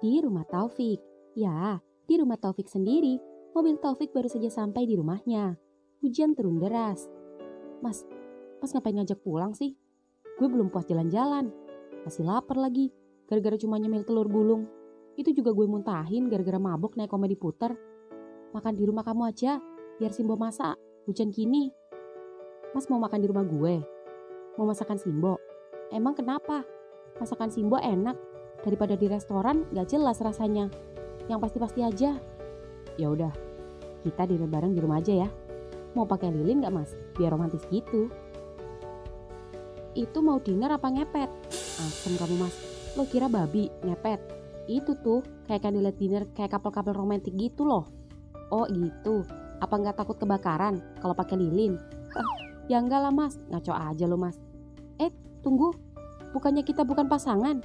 Di rumah Taufik. Ya, di rumah Taufik sendiri. Mobil Taufik baru saja sampai di rumahnya. Hujan turun deras. Mas ngapain ngajak pulang sih? Gue belum puas jalan-jalan. Masih lapar lagi, gara-gara cuma nyemil telur gulung. Itu juga gue muntahin gara-gara mabok naik komedi puter. Makan di rumah kamu aja, biar Simbo masak. Hujan gini. Mas mau makan di rumah gue? Mau masakan Simbo? Emang kenapa? Masakan Simbo enak. Daripada di restoran gak jelas rasanya. Yang pasti-pasti aja. Ya udah, kita dinner bareng di rumah aja ya. Mau pakai lilin gak mas? Biar romantis gitu. Itu mau dinner apa ngepet? Asem kamu mas. Lo kira babi ngepet? Itu tuh kayak candlelight dinner kayak couple-couple romantis gitu loh. Oh gitu. Apa gak takut kebakaran kalau pakai lilin? Ya enggak lah mas. Ngaco aja lo mas. Tunggu. Bukannya kita bukan pasangan?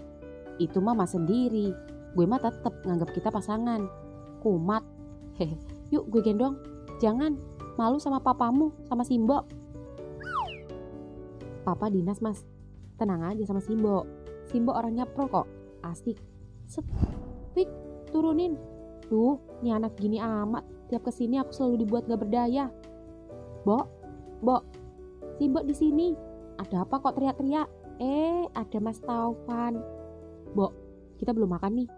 Itu mah mas sendiri. Gue mah tetep nganggap kita pasangan. Kumat. Hehe. Yuk gue gendong. Jangan. Malu sama papamu, sama Simbo. Papa dinas mas. Tenang aja sama Simbo. Simbo orangnya pro kok. Asik. Fik, turunin. Tuh, nih anak gini amat. Tiap kesini aku selalu dibuat gak berdaya. Bo, Simbo di sini. Ada apa kok teriak-teriak? Ada Mas Taufan. Bo, kita belum makan nih.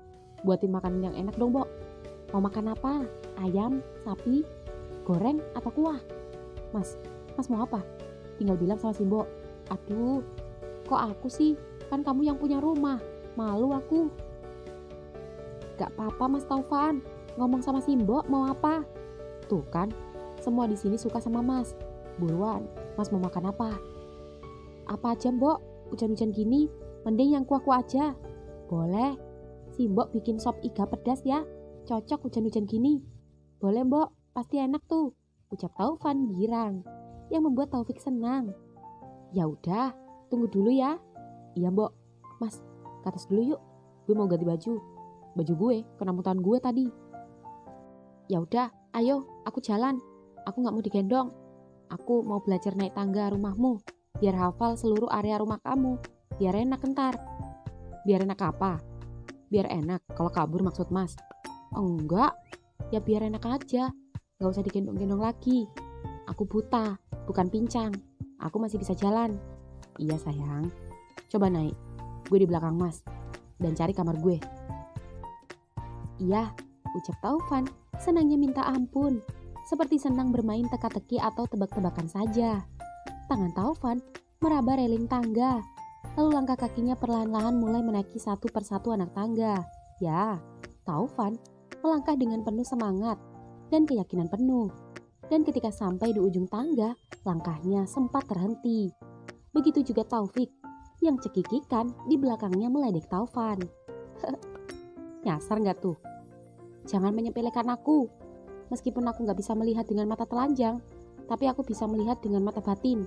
Buatin makanan yang enak dong, Bo. Mau makan apa? Ayam, sapi, goreng, atau kuah? Mas mau apa? Tinggal bilang sama Simbo. Aduh, kok aku sih? Kan kamu yang punya rumah. Malu aku. Gak apa-apa Mas Taufan. Ngomong sama Simbo mau apa? Tuh kan, semua di sini suka sama Mas. Buruan, Mas mau makan apa? Apa aja Mbok? Hujan-hujan gini, mending yang kuah-kuah aja. Boleh. Simbo bikin sop iga pedas ya. Cocok hujan-hujan gini. Boleh Mbok, pasti enak tuh. Ucap Taufan girang, yang membuat Taufik senang. Ya udah, tunggu dulu ya. Iya Mbok. Mas, ke atas dulu yuk. Gue mau ganti baju. Baju gue kena mutan gue tadi. Ya udah, ayo, aku jalan. Aku nggak mau digendong. Aku mau belajar naik tangga rumahmu. Biar hafal seluruh area rumah kamu. Biar enak ntar. Biar enak apa? Biar enak kalau kabur maksud Mas. Enggak. Ya biar enak aja. Gak usah digendong-gendong lagi. Aku buta, bukan pincang. Aku masih bisa jalan. Iya sayang. Coba naik. Gue di belakang Mas. Dan cari kamar gue. Iya, ucap Taufan. Senangnya minta ampun. Seperti senang bermain teka-teki atau tebak-tebakan saja. Tangan Taufan meraba reling tangga. Lalu langkah kakinya perlahan-lahan mulai menaiki satu persatu anak tangga. Ya, Taufan melangkah dengan penuh semangat dan keyakinan penuh. Dan ketika sampai di ujung tangga, langkahnya sempat terhenti. Begitu juga Taufik yang cekikikan di belakangnya meledek Taufan. Nyasar gak tuh? Jangan menyepelekan aku. Meskipun aku gak bisa melihat dengan mata telanjang, tapi aku bisa melihat dengan mata batin.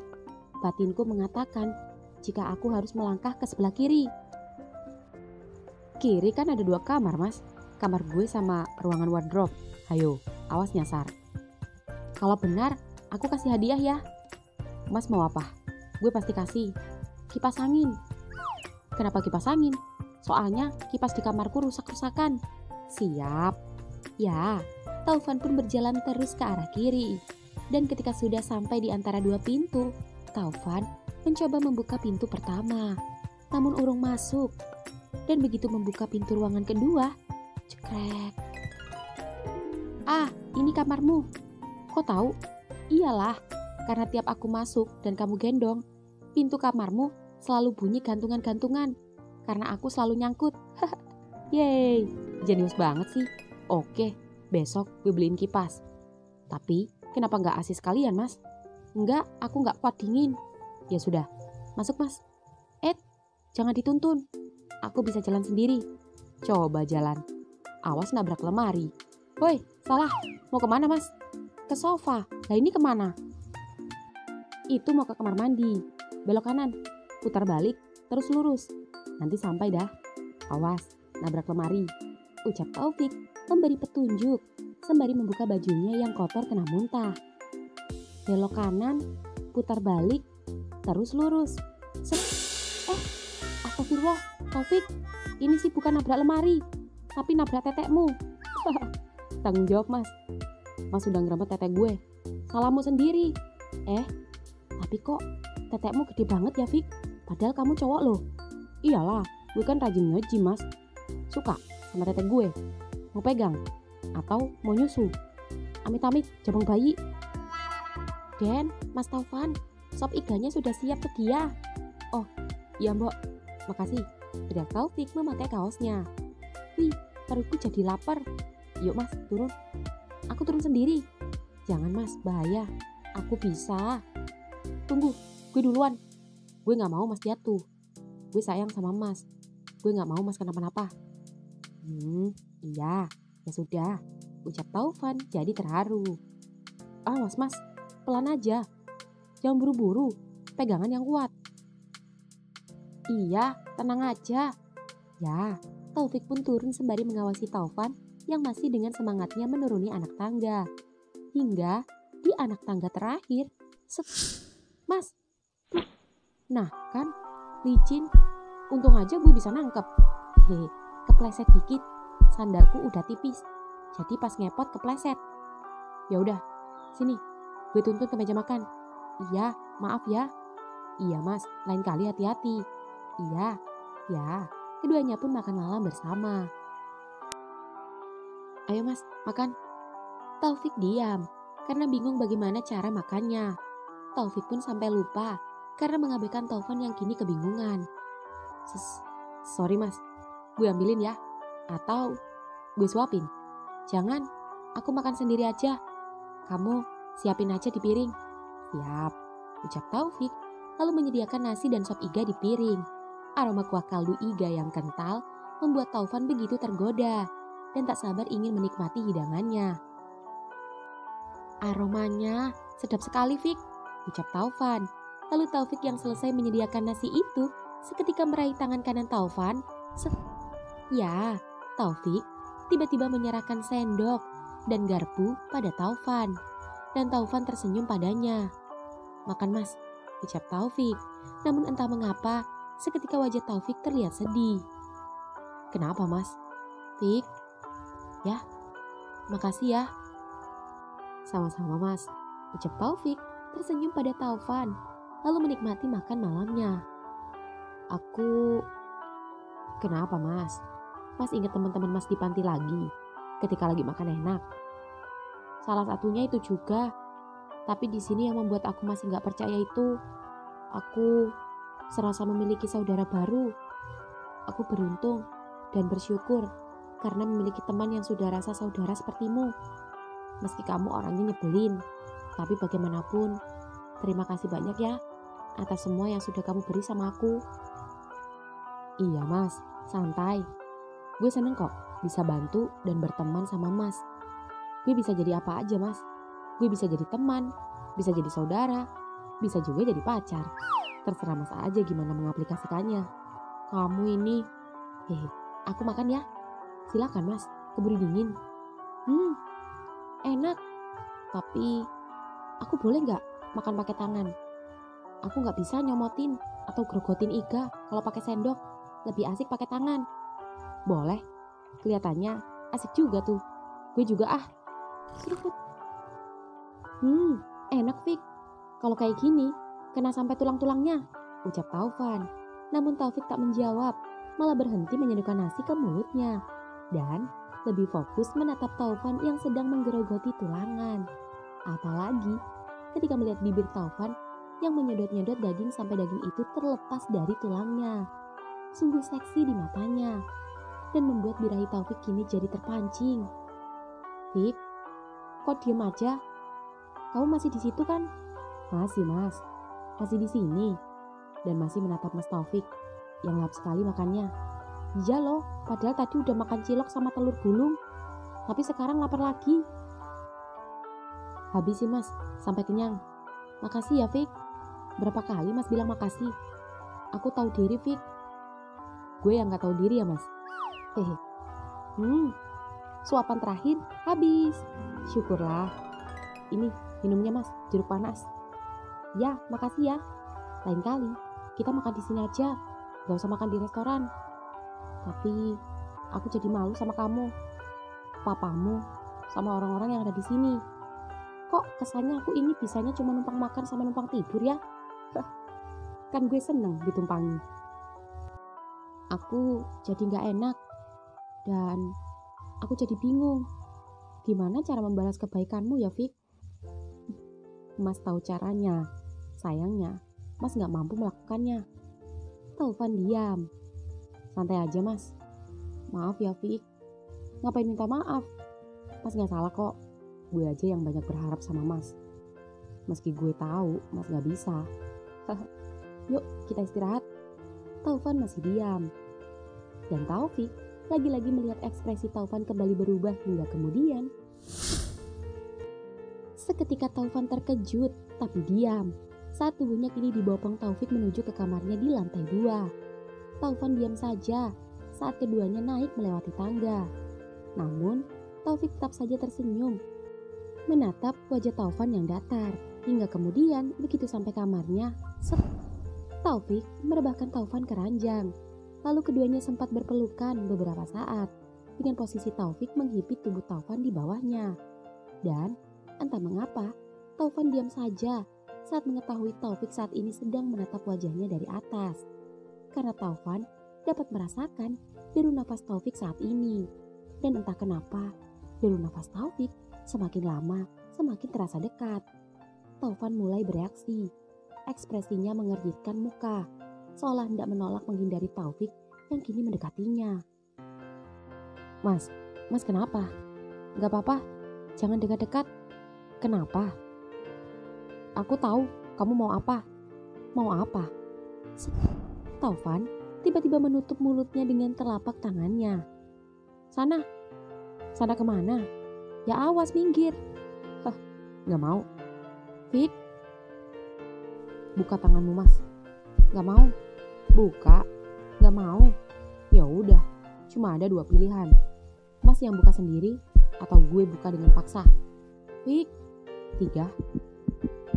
Batinku mengatakan jika aku harus melangkah ke sebelah kiri. Kiri kan ada 2 kamar mas. Kamar gue sama ruangan wardrobe. Hayo, awas nyasar. Kalau benar, aku kasih hadiah ya. Mas mau apa? Gue pasti kasih. Kipas angin. Kenapa kipas angin? Soalnya kipas di kamarku rusak-rusakan. Siap. Ya, Taufan pun berjalan terus ke arah kiri. Dan ketika sudah sampai di antara 2 pintu, Taufan mencoba membuka pintu pertama. Namun urung masuk. Dan begitu membuka pintu ruangan kedua, cekrek. Ini kamarmu. Kok tahu? Iyalah, karena tiap aku masuk dan kamu gendong, pintu kamarmu selalu bunyi gantungan-gantungan. Karena aku selalu nyangkut. Yeay, jenius banget sih. Oke, besok gue beliin kipas. Tapi kenapa nggak AC sekalian mas? Enggak, aku nggak kuat dingin. Ya sudah, masuk mas. Jangan dituntun. Aku bisa jalan sendiri. Coba jalan. Awas nabrak lemari. Woi, salah. Mau kemana mas? Ke sofa. Lah ini kemana? Itu mau ke kamar mandi. Belok kanan. Putar balik, terus lurus. Nanti sampai dah. Awas, nabrak lemari. Ucap Taufik memberi petunjuk sembari membuka bajunya yang kotor kena muntah. Belok kanan, putar balik, terus lurus. Astagfirullah, Taufik, ini sih bukan nabrak lemari. tapi nabrak tetekmu. Tanggung jawab mas. Mas udah ngerebut tetek gue. Salahmu sendiri. Tapi kok tetekmu gede banget ya Fik? Padahal kamu cowok loh. Iyalah, gue kan rajin nge-gym mas. Suka sama tetek gue? Mau pegang? Atau mau nyusu? Amit-amit jabang bayi. Den, Mas Taufan, sop iganya sudah siap sedia. Oh, iya mbok. Makasih. Teriak Taufik memakai kaosnya. Wih, perutku jadi lapar. Yuk mas, turun. Aku turun sendiri. Jangan mas, bahaya. Aku bisa. Tunggu, gue duluan. Gue gak mau mas jatuh. Gue sayang sama mas. Gue gak mau mas kenapa-napa. Iya, ya sudah. Ucap Taufan jadi terharu. Awas mas, pelan aja. Jangan buru-buru, pegangan yang kuat. Iya, tenang aja. Ya, Taufik pun turun sembari mengawasi Taufan yang masih dengan semangatnya menuruni anak tangga. Hingga di anak tangga terakhir, Mas. Nah kan, licin. Untung aja gue bisa nangkep. Kepleset dikit. Sandalku udah tipis. Jadi pas ngepot kepleset. Ya udah, sini. Gue tuntun ke meja makan. Iya, maaf ya. Iya mas, lain kali hati-hati. Iya, ya. Keduanya pun makan malam bersama. Ayo mas, makan. Taufik diam karena bingung bagaimana cara makannya. Taufik pun sampai lupa karena mengabaikan Taufan yang kini kebingungan. Sorry mas, gue ambilin ya. Atau gue suapin. Jangan, aku makan sendiri aja. Kamu siapin aja di piring. Siap, ucap Taufik lalu menyediakan nasi dan sop iga di piring. Aroma kuah kaldu iga yang kental membuat Taufan begitu tergoda dan tak sabar ingin menikmati hidangannya. Aromanya sedap sekali Fik, ucap Taufan. Lalu Taufik yang selesai menyediakan nasi itu seketika meraih tangan kanan Taufan. Ya, Taufik tiba-tiba menyerahkan sendok dan garpu pada Taufan. Dan Taufan tersenyum padanya. Makan mas, ucap Taufik. Namun entah mengapa seketika wajah Taufik terlihat sedih. Kenapa mas? Fik, ya, makasih ya. Sama-sama mas, ucap Taufik tersenyum pada Taufan lalu menikmati makan malamnya. Kenapa mas? Mas ingat teman-teman mas di panti lagi ketika lagi makan enak? Salah satunya itu juga. Tapi di sini yang membuat aku masih gak percaya itu, aku serasa memiliki saudara baru. Aku beruntung dan bersyukur karena memiliki teman yang sudah rasa saudara sepertimu. Meski kamu orangnya nyebelin, tapi bagaimanapun, terima kasih banyak ya atas semua yang sudah kamu beri sama aku. Iya mas, santai. Gue seneng kok bisa bantu dan berteman sama mas. Gue bisa jadi apa aja mas. Gue bisa jadi teman, bisa jadi saudara, bisa juga jadi pacar. Terserah mas aja gimana mengaplikasikannya. Kamu ini, aku makan ya. Silakan mas, keburu dingin. Enak. Tapi aku boleh nggak makan pakai tangan? Aku nggak bisa nyomotin atau grogotin iga kalau pakai sendok. Lebih asik pakai tangan. Boleh. Kelihatannya asik juga tuh. Gue juga ah. Seruput. Enak Fik. Kalau kayak gini, kena sampai tulang-tulangnya, ucap Taufan. Namun Taufik tak menjawab, malah berhenti menyedukkan nasi ke mulutnya. Dan lebih fokus menatap Taufan yang sedang menggerogoti tulangan. Apalagi ketika melihat bibir Taufan yang menyedot-nyedot daging sampai daging itu terlepas dari tulangnya. Sungguh seksi di matanya. Dan membuat birahi Taufik kini jadi terpancing. Fik, kok diem aja? Kamu masih di situ kan? Masih mas, masih di sini. Dan masih menatap Mas Taufik yang lahap sekali makannya. Iya loh, padahal tadi udah makan cilok sama telur gulung. Tapi sekarang lapar lagi. Habis sih mas, sampai kenyang. Makasih ya Fik. Berapa kali mas bilang makasih? Aku tahu diri Fik. Gue yang gak tahu diri ya mas. Suapan terakhir habis. Syukurlah. Ini minumnya mas, jeruk panas. Ya, makasih ya. Lain kali kita makan di sini aja. Gak usah makan di restoran. Tapi Aku jadi malu sama kamu, papamu, sama orang-orang yang ada di sini. Kok kesannya aku ini bisanya cuma numpang makan sama numpang tidur ya? Kan gue seneng ditumpangi. Aku jadi gak enak dan aku jadi bingung. Gimana cara membalas kebaikanmu ya, Fik? Mas tahu caranya. Sayangnya, Mas gak mampu melakukannya. Taufan diam. Santai aja, Mas. Maaf ya, Fik. Ngapain minta maaf? Mas gak salah kok. Gue aja yang banyak berharap sama Mas. Meski gue tahu Mas gak bisa. Yuk, kita istirahat. Taufan masih diam. Dan Taufik lagi-lagi melihat ekspresi Taufan kembali berubah hingga kemudian. Seketika Taufan terkejut tapi diam saat tubuhnya kini dibopong Taufik menuju ke kamarnya di lantai 2. Taufan diam saja saat keduanya naik melewati tangga. Namun Taufik tetap saja tersenyum menatap wajah Taufan yang datar. Hingga kemudian begitu sampai kamarnya, Taufik merebahkan Taufan ke ranjang. Lalu keduanya sempat berpelukan beberapa saat dengan posisi Taufik menghimpit tubuh Taufan di bawahnya. Dan entah mengapa Taufan diam saja saat mengetahui Taufik saat ini sedang menatap wajahnya dari atas. Karena Taufan dapat merasakan deru nafas Taufik saat ini. Dan entah kenapa deru nafas Taufik semakin lama semakin terasa dekat. Taufan mulai bereaksi. Ekspresinya mengernyitkan muka, seolah hendak menolak menghindari Taufik yang kini mendekatinya. Mas kenapa? Gak apa-apa, jangan dekat-dekat. Kenapa? Aku tahu kamu mau apa. Mau apa? Taufan tiba-tiba menutup mulutnya dengan telapak tangannya. Sana kemana? Ya awas minggir. Gak mau. Fik, buka tanganmu Mas. Gak mau. Buka. Gak mau. Ya udah, cuma ada 2 pilihan. Mas yang buka sendiri atau gue buka dengan paksa. Fik. 3.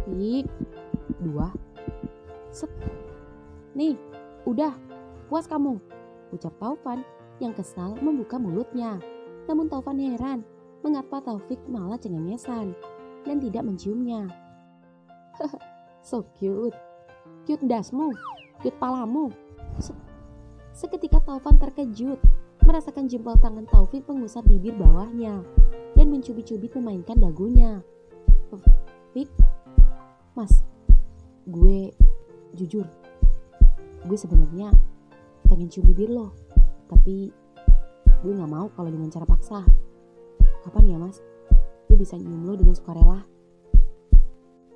Fik. 2. Nih, udah. Puas kamu. Ucap Taufan yang kesal membuka mulutnya. Namun Taufan heran mengapa Taufik malah cengengesan dan tidak menciumnya. So cute. Cute dasmu, cute palamu. Seketika Taufan terkejut merasakan jempol tangan Taufik mengusap bibir bawahnya dan mencubit-cubit memainkan dagunya. Fik, Mas, gue jujur, gue sebenarnya pengen cium bibir lo, tapi gue gak mau kalau dengan cara paksa. Kapan ya Mas, gue bisa nyium lo dengan sukarela?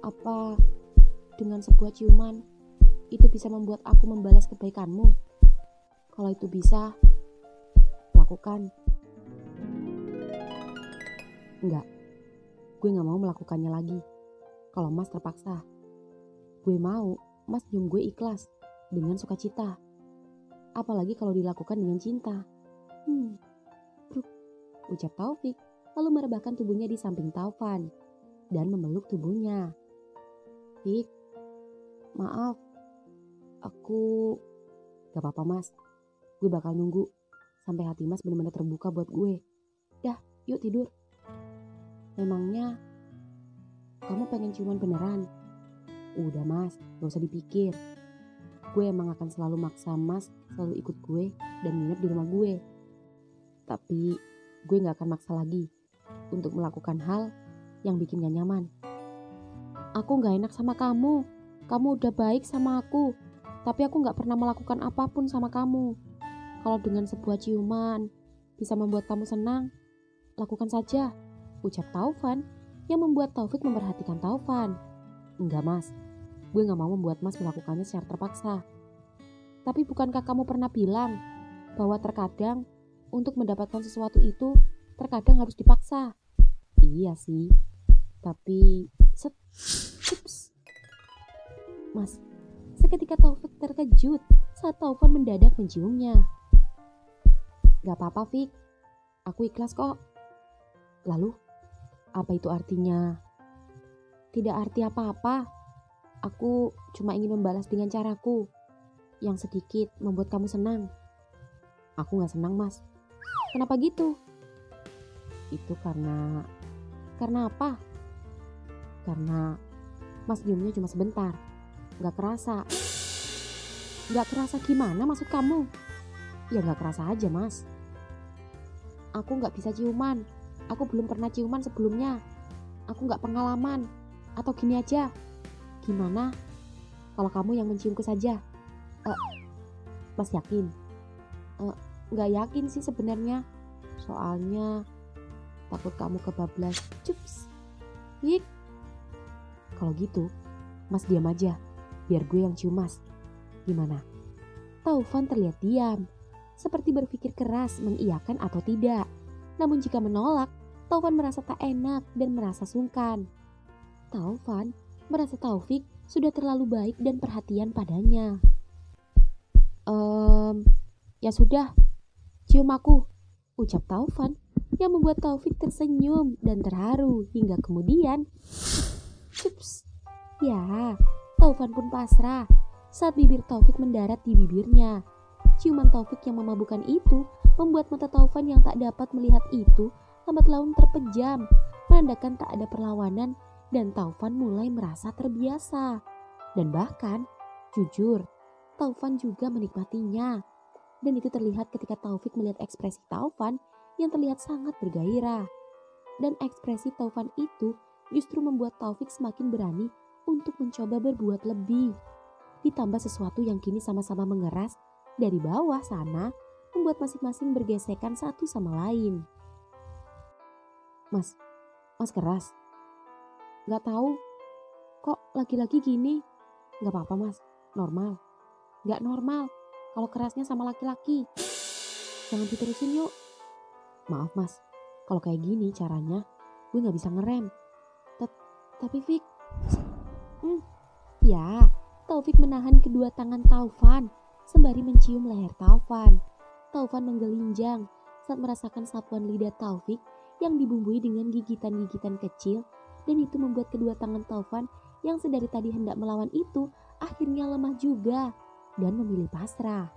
Apa dengan sebuah ciuman itu bisa membuat aku membalas kebaikanmu? Kalau itu bisa, lakukan. Enggak, gue gak mau melakukannya lagi. Kalau Mas terpaksa, gue mau Mas cium gue ikhlas dengan sukacita. Apalagi kalau dilakukan dengan cinta. Ucap Taufik lalu merebahkan tubuhnya di samping Taufan dan memeluk tubuhnya. Fik, maaf, aku gak apa-apa Mas. Gue bakal nunggu sampai hati Mas benar-benar terbuka buat gue. Dah, yuk tidur. Memangnya kamu pengen ciuman beneran? Udah Mas, gak usah dipikir. Gue emang akan selalu maksa Mas selalu ikut gue dan nginep di rumah gue. Tapi gue gak akan maksa lagi untuk melakukan hal yang bikin gak nyaman. Aku gak enak sama kamu. Kamu udah baik sama aku, tapi aku gak pernah melakukan apapun sama kamu. Kalau dengan sebuah ciuman bisa membuat kamu senang, lakukan saja, ucap Taufan yang membuat Taufik memperhatikan Taufan. Enggak Mas, gue gak mau membuat Mas melakukannya secara terpaksa. Tapi bukankah kamu pernah bilang bahwa terkadang untuk mendapatkan sesuatu itu terkadang harus dipaksa? Iya sih, tapi Mas, seketika Taufik terkejut saat Taufan mendadak menciumnya. Gak apa-apa Fik, aku ikhlas kok. Lalu, apa itu artinya? Tidak arti apa-apa. Aku cuma ingin membalas dengan caraku yang sedikit membuat kamu senang. Aku gak senang Mas. Kenapa gitu? Itu karena apa? Karena Mas nyiumnya cuma sebentar. Gak kerasa. Gak kerasa gimana maksud kamu? Ya gak kerasa aja Mas. Aku gak bisa ciuman. Aku belum pernah ciuman sebelumnya. Aku gak pengalaman. Atau gini aja. Gimana kalau kamu yang menciumku saja? Mas yakin? Gak yakin sih sebenarnya. Soalnya takut kamu kebablas. Cups. Yik. Kalau gitu, Mas diam aja. Biar gue yang cium Mas. Gimana? Taufan terlihat diam. Seperti berpikir keras mengiyakan atau tidak. Namun jika menolak, Taufan merasa tak enak dan merasa sungkan. Taufan merasa Taufik sudah terlalu baik dan perhatian padanya. Ya sudah, cium aku, ucap Taufan yang membuat Taufik tersenyum dan terharu hingga kemudian cups. Ya, Taufan pun pasrah saat bibir Taufik mendarat di bibirnya. Ciuman Taufik yang memabukkan itu membuat mata Taufan yang tak dapat melihat itu lambat laun terpejam, menandakan tak ada perlawanan dan Taufan mulai merasa terbiasa. Dan bahkan, jujur, Taufan juga menikmatinya. Dan itu terlihat ketika Taufik melihat ekspresi Taufan yang terlihat sangat bergairah. Dan ekspresi Taufan itu justru membuat Taufik semakin berani untuk mencoba berbuat lebih. Ditambah sesuatu yang kini sama-sama mengeras dari bawah sana membuat masing-masing bergesekan satu sama lain. Mas keras? Gak tahu, kok laki-laki gini? Gak apa-apa Mas, normal. Gak normal kalau kerasnya sama laki-laki. Jangan diterusin yuk. Maaf Mas, kalau kayak gini caranya gue gak bisa ngerem. Tapi Fik, ya, Taufik menahan kedua tangan Taufan sembari mencium leher Taufan. Taufan menggelinjang saat merasakan sapuan lidah Taufik yang dibumbui dengan gigitan-gigitan kecil, dan itu membuat kedua tangan Taufan yang sedari tadi hendak melawan itu akhirnya lemah juga dan memilih pasrah.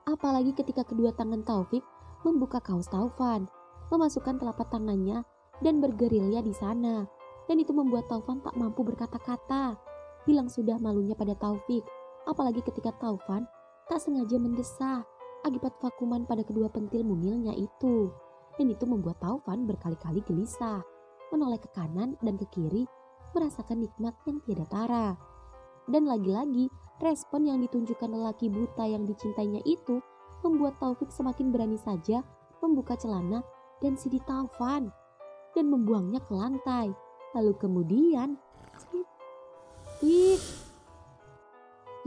Apalagi ketika kedua tangan Taufik membuka kaos Taufan, memasukkan telapak tangannya dan bergerilya di sana. Dan itu membuat Taufan tak mampu berkata-kata. Hilang sudah malunya pada Taufik, apalagi ketika Taufan tak sengaja mendesah akibat vakuman pada kedua pentil mungilnya itu. Dan itu membuat Taufan berkali-kali gelisah, menoleh ke kanan dan ke kiri, merasakan nikmat yang tiada tara. Dan lagi-lagi, respon yang ditunjukkan lelaki buta yang dicintainya itu membuat Taufik semakin berani saja membuka celana dan sidi Taufan dan membuangnya ke lantai. Lalu kemudian,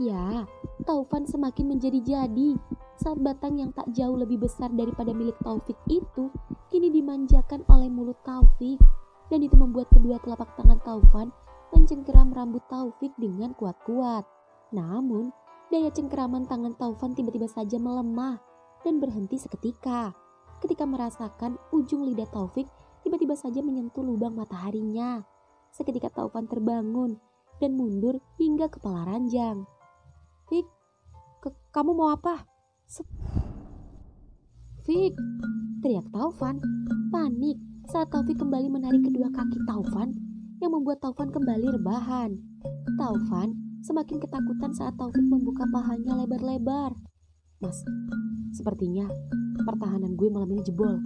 ya, Taufan semakin menjadi-jadi saat batang yang tak jauh lebih besar daripada milik Taufik itu kini dimanjakan oleh mulut Taufik. Dan itu membuat kedua telapak tangan Taufan mencengkeram rambut Taufik dengan kuat-kuat. Namun, daya cengkeraman tangan Taufan tiba-tiba saja melemah dan berhenti seketika ketika merasakan ujung lidah Taufik tiba-tiba saja menyentuh lubang mataharinya. Seketika Taufan terbangun dan mundur hingga kepala ranjang. Fik, kamu mau apa? Fik, teriak Taufan, panik saat Taufik kembali menarik kedua kaki Taufan yang membuat Taufan kembali rebahan. Taufan semakin ketakutan saat Taufik membuka pahanya lebar-lebar. Mas, sepertinya pertahanan gue malam ini jebol.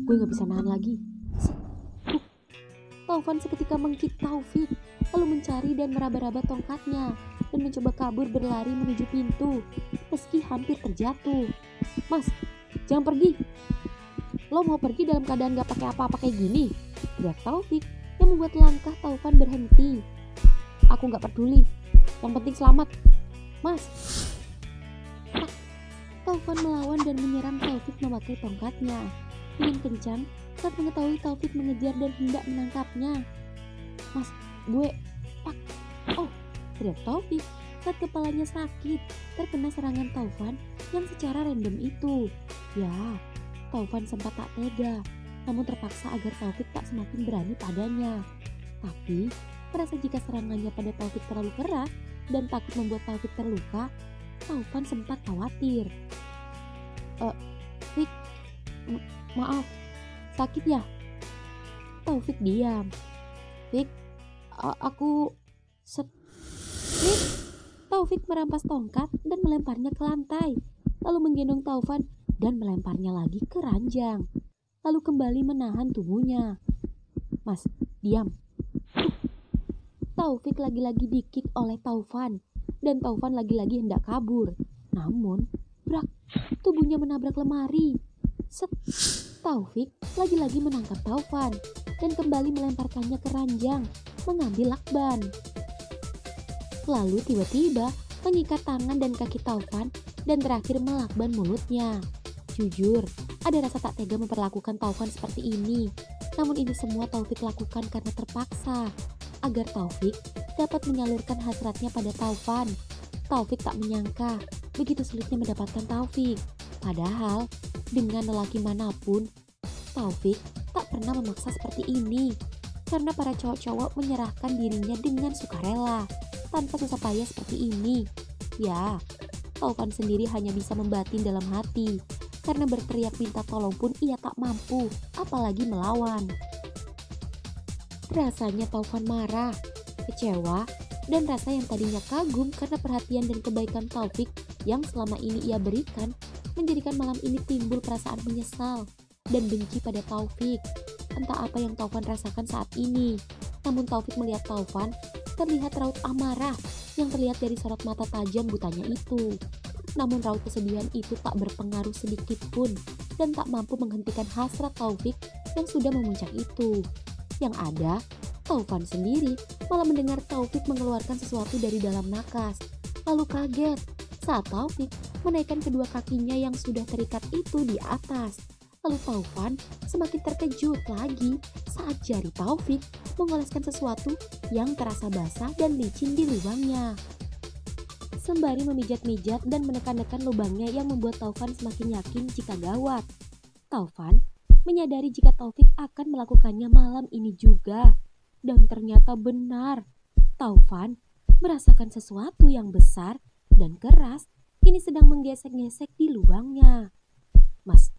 Gue gak bisa nahan lagi. Taufan seketika mengkick Taufik, lalu mencari dan meraba-raba tongkatnya dan mencoba kabur berlari menuju pintu meski hampir terjatuh. Mas, jangan pergi. Lo mau pergi dalam keadaan gak pakai apa-apa kayak gini? Teriak Taufik yang membuat langkah Taufan berhenti. Aku gak peduli, yang penting selamat. Mas. Taufan melawan dan menyerang Taufik memakai tongkatnya dengan kencang saat mengetahui Taufik mengejar dan hendak menangkapnya. Mas, gue oh, teriak Taufik saat kepalanya sakit terkena serangan Taufan yang secara random itu. Ya, Taufan sempat tak tega, namun terpaksa agar Taufik tak semakin berani padanya. Tapi, merasa jika serangannya pada Taufik terlalu keras dan takut membuat Taufik terluka, Taufan sempat khawatir. Fik, maaf, sakit ya? Taufik diam. Fik, aku Fik. Taufik merampas tongkat dan melemparnya ke lantai, lalu menggendong Taufan dan melemparnya lagi ke ranjang, lalu kembali menahan tubuhnya. Mas, diam. Taufik lagi-lagi dikik oleh Taufan, dan Taufan lagi-lagi hendak kabur. Namun, brak, tubuhnya menabrak lemari. Taufik lagi-lagi menangkap Taufan dan kembali melemparkannya ke ranjang, mengambil lakban. Lalu tiba-tiba mengikat tangan dan kaki Taufan dan terakhir melakban mulutnya. Jujur, ada rasa tak tega memperlakukan Taufan seperti ini. Namun ini semua Taufik lakukan karena terpaksa, agar Taufik dapat menyalurkan hasratnya pada Taufan. Taufik tak menyangka begitu sulitnya mendapatkan Taufik. Padahal dengan lelaki manapun, Taufik tak pernah memaksa seperti ini. Karena para cowok-cowok menyerahkan dirinya dengan sukarela, tanpa susah payah seperti ini. Ya, Taufan sendiri hanya bisa membatin dalam hati, karena berteriak minta tolong pun ia tak mampu, apalagi melawan. Rasanya Taufan marah, kecewa, dan rasa yang tadinya kagum karena perhatian dan kebaikan Taufik yang selama ini ia berikan, menjadikan malam ini timbul perasaan menyesal dan benci pada Taufik. Entah apa yang Taufan rasakan saat ini, namun Taufik melihat Taufan, terlihat raut amarah yang terlihat dari sorot mata tajam butanya itu. Namun raut kesedihan itu tak berpengaruh sedikit pun dan tak mampu menghentikan hasrat Taufik yang sudah memuncak itu. Yang ada, Taufan sendiri malah mendengar Taufik mengeluarkan sesuatu dari dalam nakas. Lalu kaget saat Taufik menaikkan kedua kakinya yang sudah terikat itu di atas. Lalu Taufan semakin terkejut lagi saat jari Taufik mengoleskan sesuatu yang terasa basah dan licin di lubangnya. Sembari memijat-mijat dan menekan-nekan lubangnya yang membuat Taufan semakin yakin jika gawat. Taufan menyadari jika Taufik akan melakukannya malam ini juga. Dan ternyata benar, Taufan merasakan sesuatu yang besar dan keras ini sedang menggesek-gesek di lubangnya. Mas,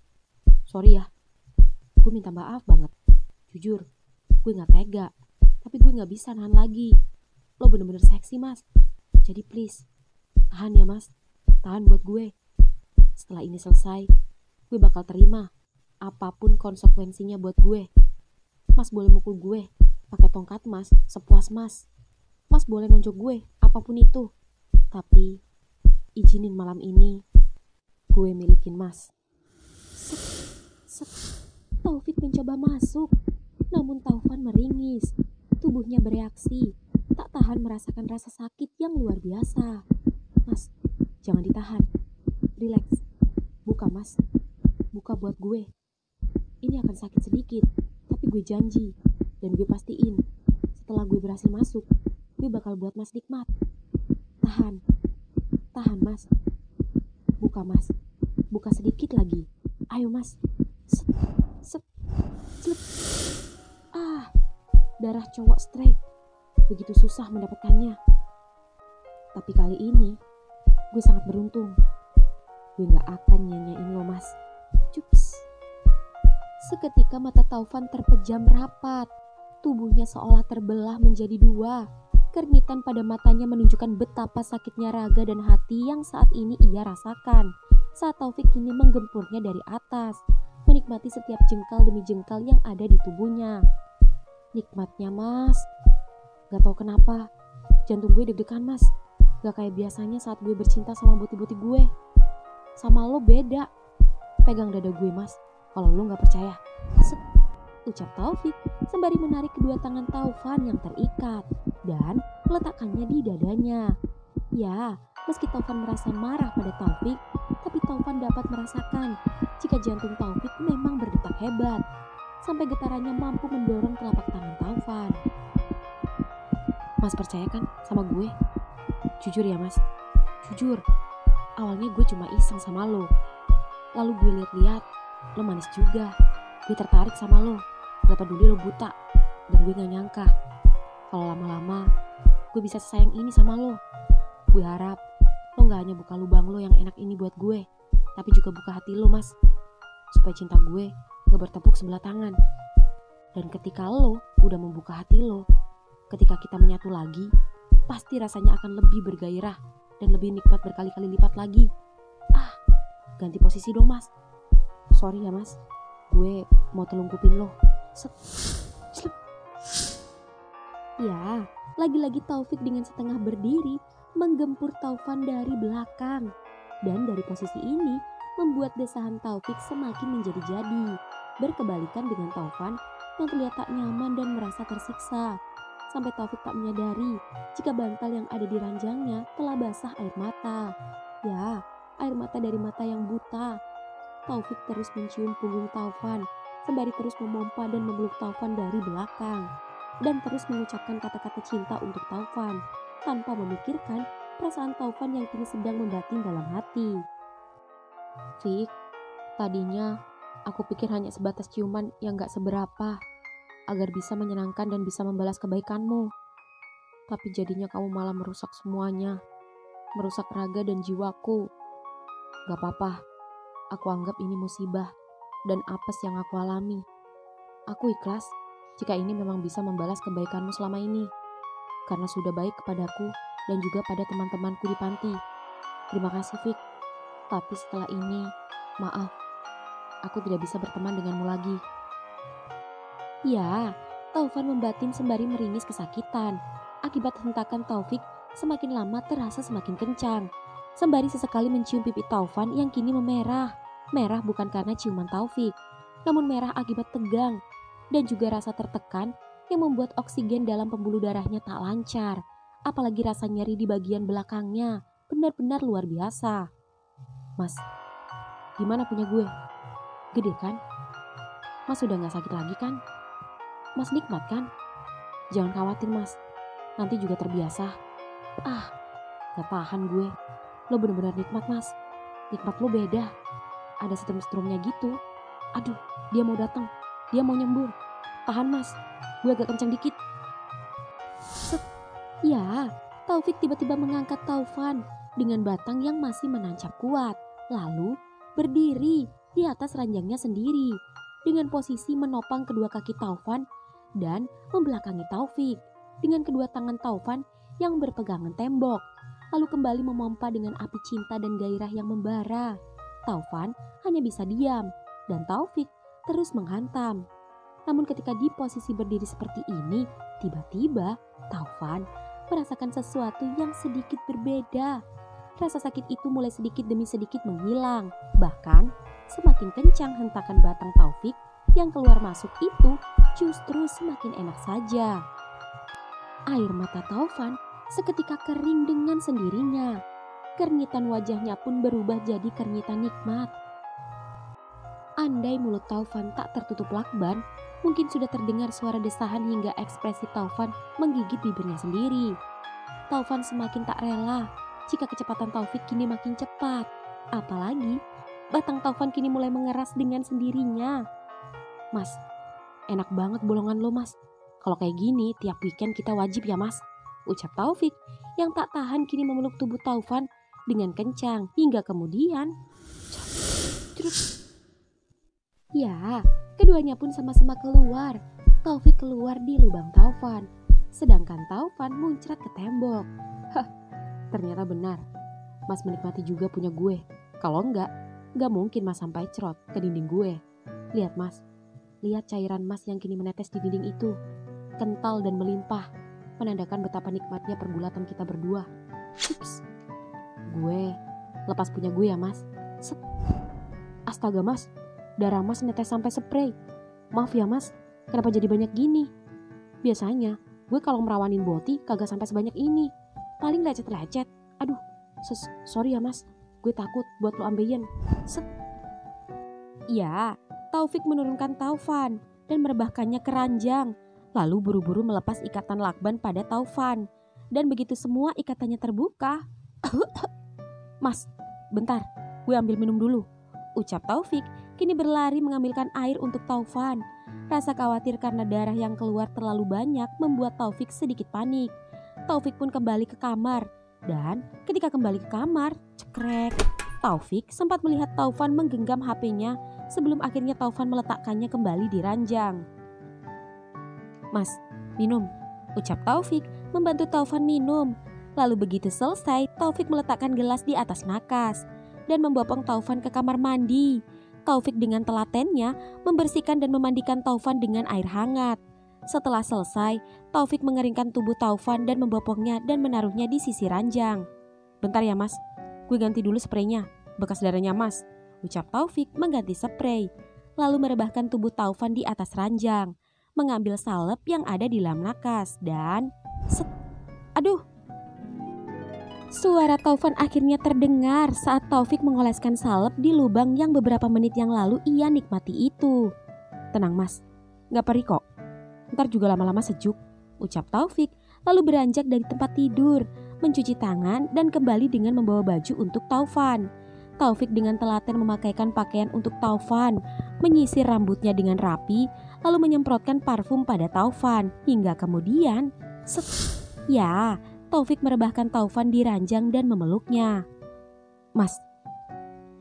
sorry ya, gue minta maaf banget. Jujur, gue gak tega, tapi gue gak bisa nahan lagi. Lo bener-bener seksi mas, jadi please, tahan ya mas, tahan buat gue. Setelah ini selesai, gue bakal terima apapun konsekuensinya buat gue. Mas boleh mukul gue pakai tongkat mas, sepuas mas. Mas boleh nonjok gue, apapun itu. Tapi izinin malam ini gue milikin mas. Taufik mencoba masuk, namun Taufan meringis. Tubuhnya bereaksi, tak tahan merasakan rasa sakit yang luar biasa. Mas, jangan ditahan. Relax. Buka mas, buka buat gue. Ini akan sakit sedikit, tapi gue janji. Dan gue pastiin, setelah gue berhasil masuk, gue bakal buat mas nikmat. Tahan, tahan mas. Buka mas, buka sedikit lagi. Ayo mas. Darah cowok strike. Begitu susah mendapatkannya. Tapi kali ini, gue sangat beruntung. Gue gak akan nyanyain lo mas. Cups. Seketika mata Taufan terpejam rapat. Tubuhnya seolah terbelah menjadi dua. Kermitan pada matanya menunjukkan betapa sakitnya raga dan hati yang saat ini ia rasakan. Saat Taufik kini menggempurnya dari atas, menikmati setiap jengkal demi jengkal yang ada di tubuhnya. Nikmatnya mas. Gak tahu kenapa, jantung gue deg-degan mas. Gak kayak biasanya saat gue bercinta sama boti-boti gue. Sama lo beda. Pegang dada gue mas, kalau lo gak percaya. Ucap Taufik sembari menarik kedua tangan Taufan yang terikat dan meletakkannya di dadanya. Ya, meski Taufan merasa marah pada Taufik, tapi Taufan dapat merasakan jika jantung Taufik memang berdetak hebat, sampai getarannya mampu mendorong telapak tangan Taufan. Mas percaya kan sama gue? Jujur ya mas, jujur. Awalnya gue cuma iseng sama lo. Lalu gue lihat-lihat, lo manis juga. Gue tertarik sama lo, gak peduli lo buta. Dan gue gak nyangka kalau lama-lama gue bisa sesayang ini sama lo. Gue harap lo gak hanya buka lubang lo yang enak ini buat gue, tapi juga buka hati lo mas. supaya cinta gue gak bertepuk sebelah tangan. Dan ketika lo udah membuka hati lo, ketika kita menyatu lagi, pasti rasanya akan lebih bergairah dan lebih nikmat berkali-kali lipat lagi. Ganti posisi dong mas. Sorry ya mas, gue mau telungkupin lo. Set. Slep. Ya, lagi-lagi Taufik dengan setengah berdiri menggempur Taufan dari belakang. Dan dari posisi ini membuat desahan Taufik semakin menjadi-jadi. Berkebalikan dengan Taufan yang terlihat tak nyaman dan merasa tersiksa. Sampai Taufik tak menyadari jika bantal yang ada di ranjangnya telah basah air mata. Ya, air mata dari mata yang buta. Taufik terus mencium punggung Taufan sembari terus memompa dan memeluk Taufan dari belakang. Dan terus mengucapkan kata-kata cinta untuk Taufan tanpa memikirkan perasaan Taufan yang kini sedang membatin dalam hati. Fik, tadinya aku pikir hanya sebatas ciuman yang gak seberapa agar bisa menyenangkan dan bisa membalas kebaikanmu. Tapi jadinya kamu malah merusak semuanya. Merusak raga dan jiwaku. Gak apa-apa, aku anggap ini musibah dan apes yang aku alami. Aku ikhlas jika ini memang bisa membalas kebaikanmu selama ini. Karena sudah baik kepadaku dan juga pada teman-temanku di panti. Terima kasih Fik. Tapi setelah ini, maaf, aku tidak bisa berteman denganmu lagi. Ya, Taufan membatin sembari meringis kesakitan. Akibat hentakan Taufik semakin lama terasa semakin kencang. Sembari sesekali mencium pipi Taufan yang kini memerah. Merah bukan karena ciuman Taufik, namun merah akibat tegang dan juga rasa tertekan yang membuat oksigen dalam pembuluh darahnya tak lancar. Apalagi rasa nyeri di bagian belakangnya benar-benar luar biasa. Mas, gimana punya gue? Gede kan? Mas sudah gak sakit lagi kan? Mas nikmat kan? Jangan khawatir mas, nanti juga terbiasa. Gak tahan gue. Lo bener-bener nikmat mas. Nikmat lo beda. Ada setrum-setrumnya gitu. Aduh, dia mau datang. Dia mau nyembur. Tahan mas, gue agak kencang dikit. Set. Ya, Taufik tiba-tiba mengangkat Taufan dengan batang yang masih menancap kuat. Lalu berdiri di atas ranjangnya sendiri dengan posisi menopang kedua kaki Taufan dan membelakangi Taufik dengan kedua tangan Taufan yang berpegangan tembok. Lalu kembali memompa dengan api cinta dan gairah yang membara. Taufan hanya bisa diam dan Taufik terus menghantam. Namun ketika di posisi berdiri seperti ini, tiba-tiba Taufan merasakan sesuatu yang sedikit berbeda. Rasa sakit itu mulai sedikit demi sedikit menghilang. Bahkan semakin kencang hentakan batang Taufik yang keluar masuk itu justru semakin enak saja. Air mata Taufan seketika kering dengan sendirinya. Kernitan wajahnya pun berubah jadi kernitan nikmat. Andai mulut Taufan tak tertutup lakban, mungkin sudah terdengar suara desahan hingga ekspresi Taufan menggigit bibirnya sendiri. Taufan semakin tak rela jika kecepatan Taufik kini makin cepat. Apalagi batang Taufan kini mulai mengeras dengan sendirinya. Mas, enak banget bolongan lo mas. Kalau kayak gini tiap weekend kita wajib ya mas, ucap Taufik yang tak tahan kini memeluk tubuh Taufan dengan kencang hingga kemudian ya, keduanya pun sama-sama keluar. Taufik keluar di lubang Taufan, sedangkan Taufan muncrat ke tembok. Ternyata benar, mas menikmati juga punya gue. Kalau enggak mungkin mas sampai cerot ke dinding gue. Lihat mas, lihat cairan mas yang kini menetes di dinding itu. Kental dan melimpah, menandakan betapa nikmatnya pergulatan kita berdua. Ups, gue lepas punya gue ya mas. Set. Astaga mas, darah mas netes sampai spray. Maaf ya mas, kenapa jadi banyak gini? Biasanya gue kalau merawanin boti kagak sampai sebanyak ini. Paling lecet-lecet. Aduh, sorry ya mas, gue takut buat lo ambeien. Set. Ya, Taufik menurunkan Taufan dan merebahkannya ke ranjang. Lalu buru-buru melepas ikatan lakban pada Taufan. Dan begitu semua ikatannya terbuka, mas, bentar, gue ambil minum dulu, ucap Taufik kini berlari mengambilkan air untuk Taufan. Rasa khawatir karena darah yang keluar terlalu banyak membuat Taufik sedikit panik. Taufik pun kembali ke kamar. Dan ketika kembali ke kamar, cekrek, Taufik sempat melihat Taufan menggenggam HP-nya sebelum akhirnya Taufan meletakkannya kembali di ranjang. "Mas, minum," ucap Taufik membantu Taufan minum. Lalu begitu selesai, Taufik meletakkan gelas di atas nakas dan membopong Taufan ke kamar mandi. Taufik dengan telatennya membersihkan dan memandikan Taufan dengan air hangat. Setelah selesai, Taufik mengeringkan tubuh Taufan dan membopongnya dan menaruhnya di sisi ranjang. "Bentar ya mas, gue ganti dulu spraynya, bekas darahnya mas," ucap Taufik mengganti spray. Lalu merebahkan tubuh Taufan di atas ranjang, mengambil salep yang ada di dalam nakas dan set. Aduh! Suara Taufan akhirnya terdengar saat Taufik mengoleskan salep di lubang yang beberapa menit yang lalu ia nikmati itu. "Tenang mas, gak perih kok. Ntar juga lama-lama sejuk," ucap Taufik lalu beranjak dari tempat tidur, mencuci tangan dan kembali dengan membawa baju untuk Taufan. Taufik dengan telaten memakaikan pakaian untuk Taufan, menyisir rambutnya dengan rapi, lalu menyemprotkan parfum pada Taufan, hingga kemudian set. Ya, Taufik merebahkan Taufan di ranjang dan memeluknya. "Mas,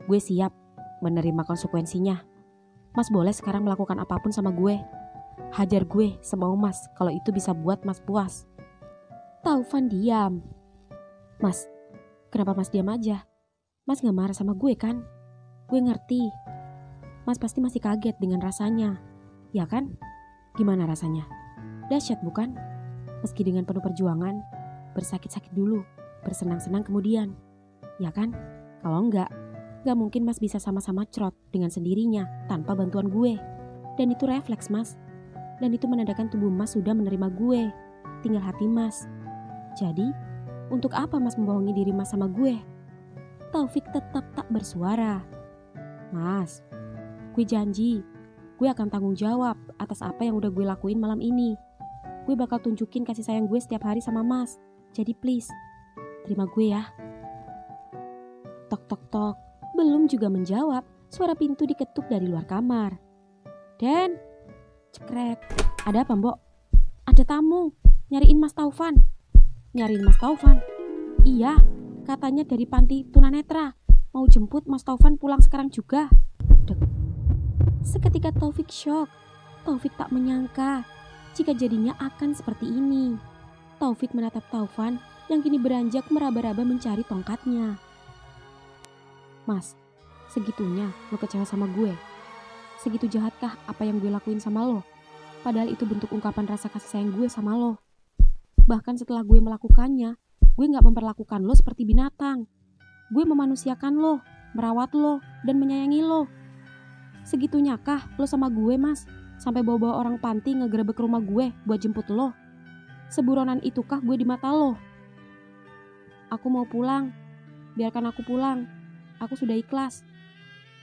gue siap menerima konsekuensinya. Mas boleh sekarang melakukan apapun sama gue. Hajar gue semau mas kalau itu bisa buat mas puas." Taufan diam. "Mas, kenapa mas diam aja? Mas gak marah sama gue kan? Gue ngerti. Mas pasti masih kaget dengan rasanya. Ya kan? Gimana rasanya? Dahsyat bukan? Meski dengan penuh perjuangan, bersakit-sakit dulu, bersenang-senang kemudian. Ya kan? Kalau enggak, gak mungkin mas bisa sama-sama crot dengan sendirinya tanpa bantuan gue. Dan itu refleks mas. Dan itu menandakan tubuh mas sudah menerima gue. Tinggal hati mas. Jadi, untuk apa mas membohongi diri mas sama gue?" Taufik tetap tak bersuara. "Mas, gue janji, gue akan tanggung jawab atas apa yang udah gue lakuin malam ini. Gue bakal tunjukin kasih sayang gue setiap hari sama mas. Jadi please, terima gue ya." Tok tok tok, belum juga menjawab, suara pintu diketuk dari luar kamar. "Den!" Cekrek. "Ada apa mbok?" "Ada tamu, nyariin mas Taufan." "Nyariin mas Taufan?" "Iya, katanya dari panti tunanetra. Mau jemput mas Taufan pulang sekarang juga." Dek. Seketika Taufik shock. Taufik tak menyangka jika jadinya akan seperti ini. Taufik menatap Taufan yang kini beranjak meraba-raba mencari tongkatnya. "Mas, segitunya lo kecewa sama gue? Segitu jahatkah apa yang gue lakuin sama lo? Padahal itu bentuk ungkapan rasa kasih sayang gue sama lo. Bahkan setelah gue melakukannya, gue gak memperlakukan lo seperti binatang. Gue memanusiakan lo, merawat lo, dan menyayangi lo. Segitunya kah lo sama gue mas? Sampai bawa-bawa orang panti ngegerebek rumah gue buat jemput lo? Seburonan itukah gue di mata lo? Aku mau pulang, biarkan aku pulang. Aku sudah ikhlas.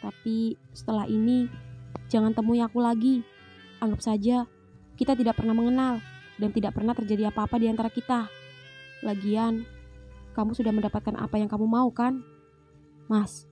Tapi setelah ini, jangan temui aku lagi. Anggap saja kita tidak pernah mengenal dan tidak pernah terjadi apa-apa di antara kita. Lagian, kamu sudah mendapatkan apa yang kamu mau kan? Mas,